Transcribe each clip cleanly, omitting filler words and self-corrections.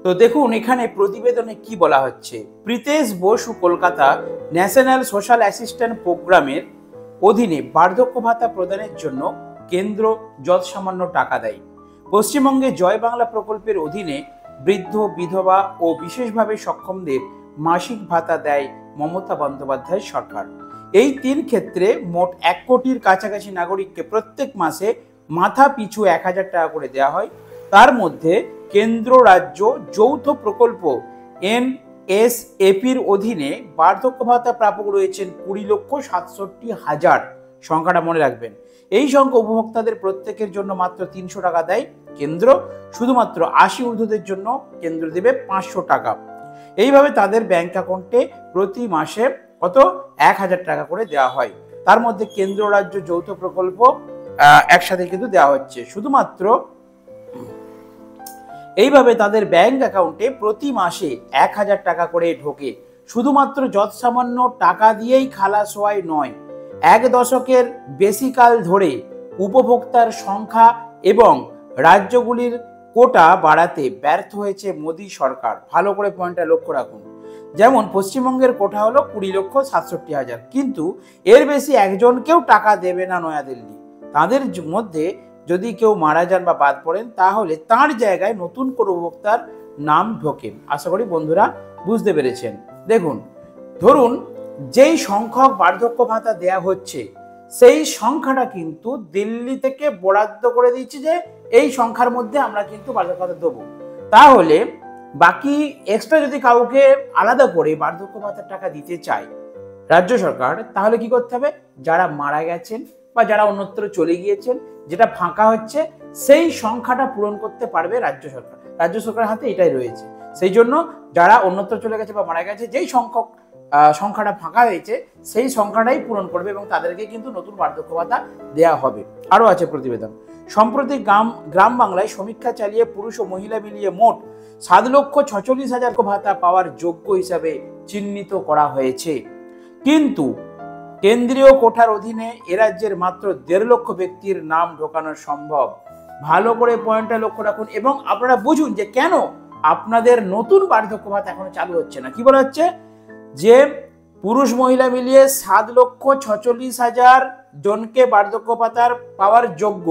তো দেখুন এখানে প্রতিবেদনে কি বলা হচ্ছে। Pritesh Basu Kolkata national social assistant প্রোগ্রামের অধীনে বার্ধক্য ভাতা প্রদানের জন্য কেন্দ্র যৎসামান্য টাকা দেয়। পশ্চিমবঙ্গে জয় বাংলা প্রকল্পের অধীনে বৃদ্ধ, বিধবা ও বিশেষভাবে সক্ষমদের মাসিক ভাতা দেয় মমতা বন্দ্যোপাধ্যায়ের সরকার। এই 3 ক্ষেত্রে মোট 1 কোটির কাছাকাছি নাগরিককে প্রত্যেক মাসে মাথা পিছু 1000 টাকা করে দেওয়া হয়। তার মধ্যে কেন্দ্র রাজ্য যৌথ প্রকল্প NSAPর অধীনে বার্ধক্য ভাতা প্রাপক রয়েছেন 20,67,000। সংখ্যাটা মনে রাখবেন। এই সংখ্যা উপভোক্তাদের প্রত্যেকের জন্য মাত্র 300 টাকা দেয় কেন্দ্র। শুধুমাত্র 80 ঊর্ধ্বদের জন্য কেন্দ্র দেবে 500 টাকা। এইভাবে তাদের ব্যাংক অ্যাকাউন্টে প্রতি মাসে কত 1000 টাকা করে দেওয়া হয়। তার মধ্যে কেন্দ্র রাজ্য যৌথ প্রকল্প একসাথে কিন্তু দেওয়া হচ্ছে। শুধুমাত্র এইভাবে তাদের ব্যাংক অ্যাকাউন্টে প্রতি মাসে 1000 টাকা করে ঢোকে। শুধুমাত্র যৎসামান্য টাকা দিয়েই খালাস হওয়াই নয়, 1 দশকের বেশি কাল ধরে উপভোক্তার সংখ্যা এবং রাজ্যগুলির কোটা বাড়াতে ব্যর্থ হয়েছে মোদী সরকার। ভালো করে পয়েন্টটা লক্ষ্য রাখুন। যেমন পশ্চিমবঙ্গের কোটা হলো 20,67,000, কিন্তু এর বেশি একজনকেও টাকা দেবে না নয়াদিল্লি। তাদের মধ্যে যদি কেউ মারা যান বা বাদ পড়েন তাহলে তার জায়গায় নতুন কোনো উপভোক্তার নাম ঢোকে। আশা করি বন্ধুরা বুঝতে পেরেছেন। দেখুন, ধরুন যেই সংখ্যক বার্ধক্য ভাতা দেয়া হচ্ছে সেই সংখ্যাটা কিন্তু দিল্লি থেকে বরাদ্দ করে দিচ্ছে যে এই সংখ্যার মধ্যে আমরা কিন্তু বার্ধক্য ভাতা দেবো। তাহলে বাকি এক্সট্রা যদি কাউকে আলাদা করে বার্ধক্য ভাতার টাকা দিতে চায় রাজ্য সরকার, তাহলে কি করতে হবে? যারা মারা গেছেন বা যারা অন্যত্র চলে গিয়েছেন, যেটা ফাঁকা হচ্ছে সেই সংখ্যাটা পূরণ করতে পারবে রাজ্য সরকার। রাজ্য সরকারের হাতে এটাই রয়েছে। সেই জন্য যারা অন্যত্র চলে গেছে বা মারা গেছে, যেই সংখ্যাটা ফাঁকা হয়েছে সেই সংখ্যাটাই পূরণ করবে এবং তাদেরকে কিন্তু নতুন বার্ধক্য ভাতা দেওয়া হবে। আরও আছে প্রতিবেদন। সম্প্রতি গ্রাম বাংলায় সমীক্ষা চালিয়ে পুরুষ ও মহিলা মিলিয়ে মোট 7,46,000 ভাতা পাওয়ার যোগ্য হিসাবে চিহ্নিত করা হয়েছে। কিন্তু কেন্দ্রীয় কোটার অধীনে এ রাজ্যের মাত্র 1.5 লক্ষ ব্যক্তির নাম ঢোকানো সম্ভব। ভালো করে পয়েন্টটা লক্ষ্য রাখুন এবং আপনারা বুঝুন যে কেন আপনাদের নতুন বার্ধক্য ভাতা এখনো চালু হচ্ছে না। কি বলা হচ্ছে? যে পুরুষ মহিলা মিলিয়ে 7,46,000 জনকে বার্ধক্য ভাতার পাওয়ার যোগ্য,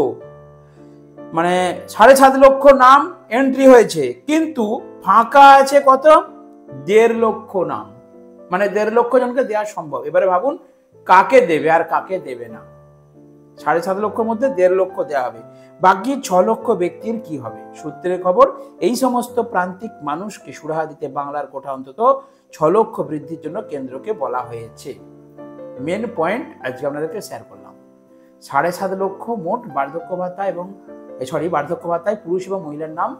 মানে 7.5 লক্ষ নাম এন্ট্রি হয়েছে, কিন্তু ফাঁকা আছে কত? 1.5 লক্ষ নাম, মানে 1.5 লক্ষ জনকে দেওয়া সম্ভব। এবারে ভাবুন কাকে দেবে আর কাকে দেবে না। 7.5 লক্ষের মধ্যে 1.5 লক্ষ দেওয়া হবে, বাকি 6 লক্ষ ব্যক্তির কি হবে? সূত্রের খবর, এই সমস্ত প্রান্তিক মানুষকে সুরাহা দিতে বাংলার কোটা অন্তত 6 লক্ষ বৃদ্ধির জন্য কেন্দ্রকে বলা হয়েছে। মেন পয়েন্ট আজকে আপনাদেরকে শেয়ার করলাম। 7.5 লক্ষ মোট বার্ধক্য ভাতা এবং বার্ধক্য ভাতায় পুরুষ এবং মহিলার নাম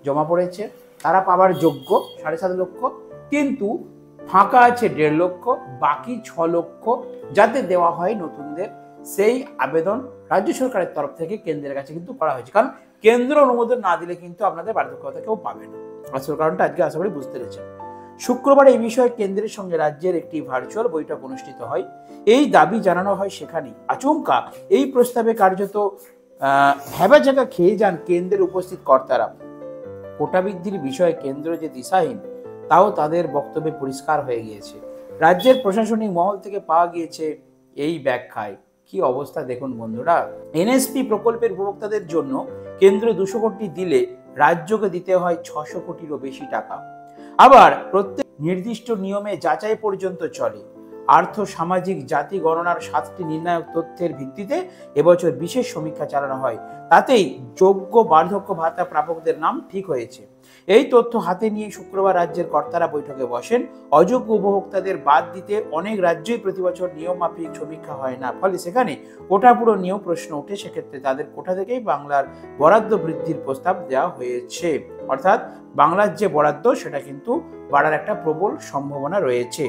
জমা পড়েছে, তারা পাওয়ার যোগ্য 7.5 লক্ষ, কিন্তু ফাঁকা আছে 1.5 লক্ষ, বাকি 6 লক্ষ যাতে দেওয়া হয় নতুনদের, সেই আবেদন রাজ্য সরকারের তরফ থেকে কেন্দ্রের কাছে কিন্তু করা হয়েছে। কারণ কেন্দ্র অনুমোদন না দিলে কিন্তু আপনাদের বার্ধক্য ভাতা কেউ পাবে না। আসল কারণটা আজকে আশা করি বুঝতে পেরেছেন। শুক্রবার এই বিষয়ে কেন্দ্রের সঙ্গে রাজ্যের একটি ভার্চুয়াল বৈঠক অনুষ্ঠিত হয়। এই দাবি জানানো হয় সেখানেই। আচমকা এই প্রস্তাবে কার্যত ভেবাচাকা খেয়ে যান কেন্দ্রের উপস্থিত কর্তারা। কোটা বৃদ্ধির বিষয়ে কেন্দ্র যে দিশাহীন তাও তাদের বক্তব্যে পরিষ্কার হয়ে গিয়েছে। রাজ্যের প্রশাসনিক মহল থেকে পাওয়া গিয়েছে এই ব্যাখ্যায়। কি অবস্থা দেখুন বন্ধুরা। এনএসপি প্রকল্পের উপভোক্তাদের জন্য কেন্দ্র 200 কোটি দিলে রাজ্যকে দিতে হয় 600 কোটিরও বেশি টাকা। আবার প্রত্যেক নির্দিষ্ট নিয়মে যাচাই পর্যন্ত চলে। আর্থ সামাজিক জাতি গণনার 7টি নির্ণায়ক তথ্যের ভিত্তিতে এবছর বিশেষ সমীক্ষা চালানো হয়। তাতেই যোগ্য বার্ধক্য ভাতা প্রাপকদের নাম ঠিক হয়েছে। এই তথ্য হাতে নিয়ে শুক্রবার রাজ্যের কর্তারা বৈঠকে বসেন। অযোগ্য উপভোক্তাদের বাদ দিতে অনেক রাজ্যই প্রতি বছর নিয়ম মাফিক সমীক্ষা হয় না, ফলে সেখানে কোটা পুরো নিয়েও প্রশ্ন ওঠে। সেক্ষেত্রে তাদের কোটা থেকেই বাংলার বরাদ্দ বৃদ্ধির প্রস্তাব দেওয়া হয়েছে। অর্থাৎ বাংলার যে বরাদ্দ সেটা কিন্তু বাড়ার একটা প্রবল সম্ভাবনা রয়েছে।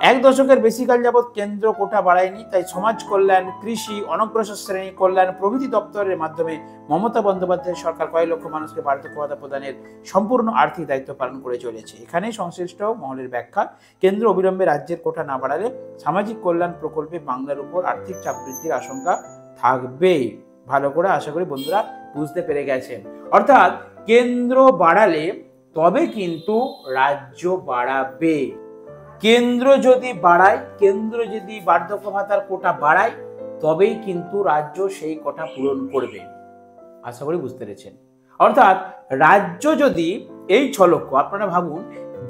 1 দশকের বেশি কাল যাবৎ কেন্দ্র কোটা বাড়ায়নি, তাই সমাজ কল্যাণ, কৃষি, অনগ্রসর শ্রেণী কল্যাণ প্রভৃতি দপ্তরের মাধ্যমে মমতা বন্দ্যোপাধ্যায়ের সরকার কয়েক লক্ষ মানুষকে বার্ধক্য ভাতা প্রদানের সম্পূর্ণ আর্থিক দায়িত্ব পালন করে চলেছে। এখানেই সংশ্লিষ্ট মহলের ব্যাখ্যা, কেন্দ্র অবিলম্বে রাজ্যের কোটা না বাড়ালে সামাজিক কল্যাণ প্রকল্পে বাংলার উপর আর্থিক চাপ বৃদ্ধির আশঙ্কা থাকবে। ভালো করে আশা করি বন্ধুরা বুঝতে পেরে গেছেন। অর্থাৎ কেন্দ্র বাড়ালে তবে কিন্তু রাজ্য বাড়াবে। কেন্দ্র যদি বাড়ায়, কেন্দ্র যদি বার্ধক্য ভাতার কোটা বাড়ায়, তবেই কিন্তু রাজ্য সেই কোটা পূরণ করবে। আশা করি বুঝতে পেরেছেন। অর্থাৎ রাজ্য যদি এই 6 লক্ষ, আপনারা ভাবুন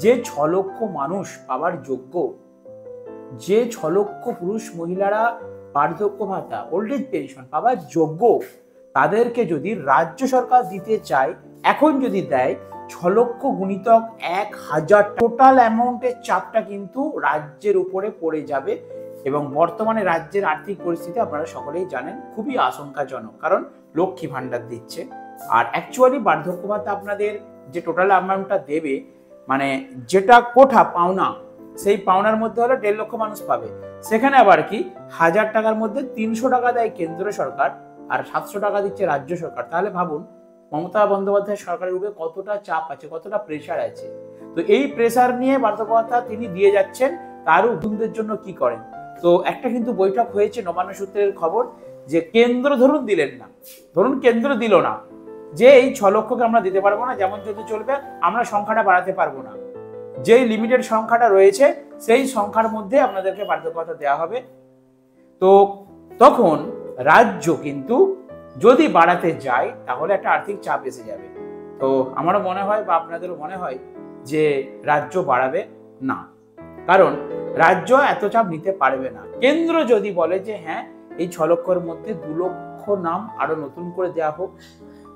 যে 6 লক্ষ মানুষ পাওয়ার যোগ্য, যে 6 লক্ষ পুরুষ মহিলারা বার্ধক্য ভাতা, ওল্ড এজ পেনশন পাওয়ার যোগ্য, তাদেরকে যদি রাজ্য সরকার দিতে চায়, এখন যদি দেয় 6 লক্ষ গুণিতক 1000, টোটাল অ্যামাউন্টের চাপটা কিন্তু রাজ্যের উপরে পড়ে যাবে। এবং বর্তমানে রাজ্যের আর্থিক পরিস্থিতি আপনারা সকলেই জানেন খুবই আশঙ্কাজনক, কারণ লক্ষ্মী ভাণ্ডার দিচ্ছে। আর অ্যাকচুয়ালি বার্ধক্য ভাতা আপনাদের যে টোটাল অ্যামাউন্টটা দেবে, মানে যেটা কোঠা পাওনা, সেই পাওনার মধ্যে হলো 1.5 লক্ষ মানুষ পাবে। সেখানে আবার কি 1000 টাকার মধ্যে 300 টাকা দেয় কেন্দ্র সরকার আর 700 টাকা দিচ্ছে রাজ্য সরকার। তাহলে ভাবুন মমতা বন্দ্যোপাধ্যায় সরকারের উপরে কতটা চাপ আছে, কতটা প্রেশার আছে। তো এই প্রেশার নিয়ে বার্ধক্য ভাতা তিনি দিয়ে যাচ্ছেন, তারও উদ্যোগের জন্য কি করেন। তো একটা কিন্তু বৈঠক হয়েছে, নবান্ন সূত্রের খবর, যে কেন্দ্র ধরুন দিলেন না, ধরুন কেন্দ্র দিল না, যে এই 6 লক্ষকে আমরা দিতে পারবো না, যেমন যদি চলবে, আমরা সংখ্যাটা বাড়াতে পারবো না, যেই লিমিটেড সংখ্যাটা রয়েছে সেই সংখ্যার মধ্যে আপনাদেরকে বার্ধক্য ভাতা দেওয়া হবে। তো তখন রাজ্য কিন্তু যদি বাড়াতে যায় তাহলে একটা আর্থিক চাপ এসে যাবে। তো আমারও মনে হয় বা আপনাদেরও মনে হয় যে রাজ্য বাড়াবে না, কারণ রাজ্য এত চাপ নিতে পারবে না। কেন্দ্র যদি বলে যে হ্যাঁ এই 6 লক্ষের মধ্যে 2 লক্ষ নাম আরো নতুন করে দেওয়া হোক,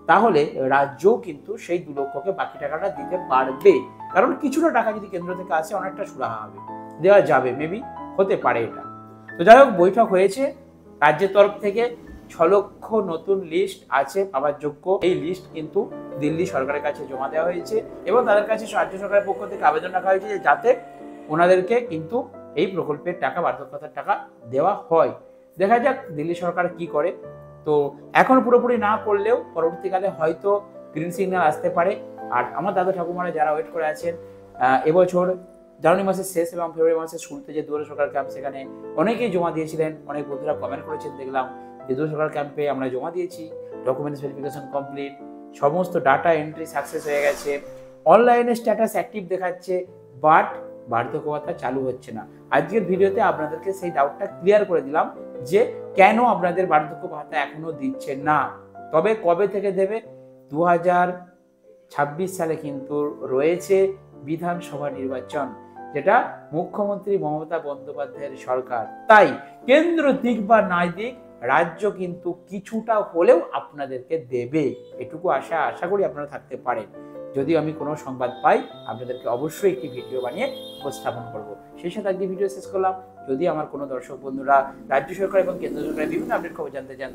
তাহলে রাজ্য কিন্তু সেই 2 লক্ষকে বাকি টাকাটা দিতে পারবে। কারণ কিছুটা টাকা যদি কেন্দ্র থেকে আসে অনেকটা সুরাহা হবে, দেওয়া যাবে, মেবি হতে পারে এটা। তো যাই হোক, বৈঠক হয়েছে, রাজ্যের তরফ থেকে 6 লক্ষ নতুন লিস্ট আছে পাওয়ার যোগ্য। এই লিস্ট কিন্তু দিল্লি সরকারের কাছে জমা দেওয়া হয়েছে এবং তাদের কাছে রাজ্য সরকারের পক্ষ থেকে আবেদন রাখা হয়েছে যে যাতে ওনাদেরকে কিন্তু এই প্রকল্পের টাকা, বার্ধক্য ভাতার টাকা দেওয়া হয়। দেখা যাক দিল্লি সরকার কি করে। তো এখন পুরোপুরি না করলেও পরবর্তীকালে হয়তো গ্রিন সিগন্যাল আসতে পারে। আর আমার দাদা ঠাকুমারা যারা ওয়েট করে আছেন, এবছর জানুয়ারি মাসের শেষ এবং ফেব্রুয়ারি মাসের শুরুতে যে দুয়ারে সরকার ক্যাম্প, সেখানে অনেকেই জমা দিয়েছিলেন, অনেক বন্ধুরা কমেন্ট করেছেন, দেখলাম যে দুয়ারে সরকার ক্যাম্পে আমরা জমা দিয়েছি, ডকুমেন্টস ভেরিফিকেশন কমপ্লিট, সমস্ত ডাটা এন্ট্রি সাকসেস হয়ে গেছে, অনলাইনে স্ট্যাটাস অ্যাক্টিভ দেখাচ্ছে, বাট বার্ধক্য ভাতা চালু হচ্ছে না। আজকের ভিডিওতে আপনাদেরকে সেই ডাউটটা ক্লিয়ার করে দিলাম যে কেন আপনাদের বার্ধক্য ভাতা এখনো দিচ্ছে না। তবে কবে থেকে দেবে? 2026 সালে কিন্তু রয়েছে বিধানসভা নির্বাচন, যেটা মুখ্যমন্ত্রী মমতা বন্দ্যোপাধ্যায়ের সরকার। তাই কেন্দ্র দিক বা নাই দিক, রাজ্য কিন্তু কিছুটা হলেও আপনাদেরকে দেবে, এটুকু আশা করি আপনারা থাকতে পারেন। যদি আমি কোনো সংবাদ পাই আপনাদেরকে অবশ্যই একটি ভিডিও বানিয়ে উপস্থাপন করব। সেই সাথে আজকে ভিডিও শেষ করলাম। যদি আমার কোনো দর্শক বন্ধুরা রাজ্য সরকার এবং কেন্দ্র সরকারের বিভিন্ন আপডেট খবর জানতে চান,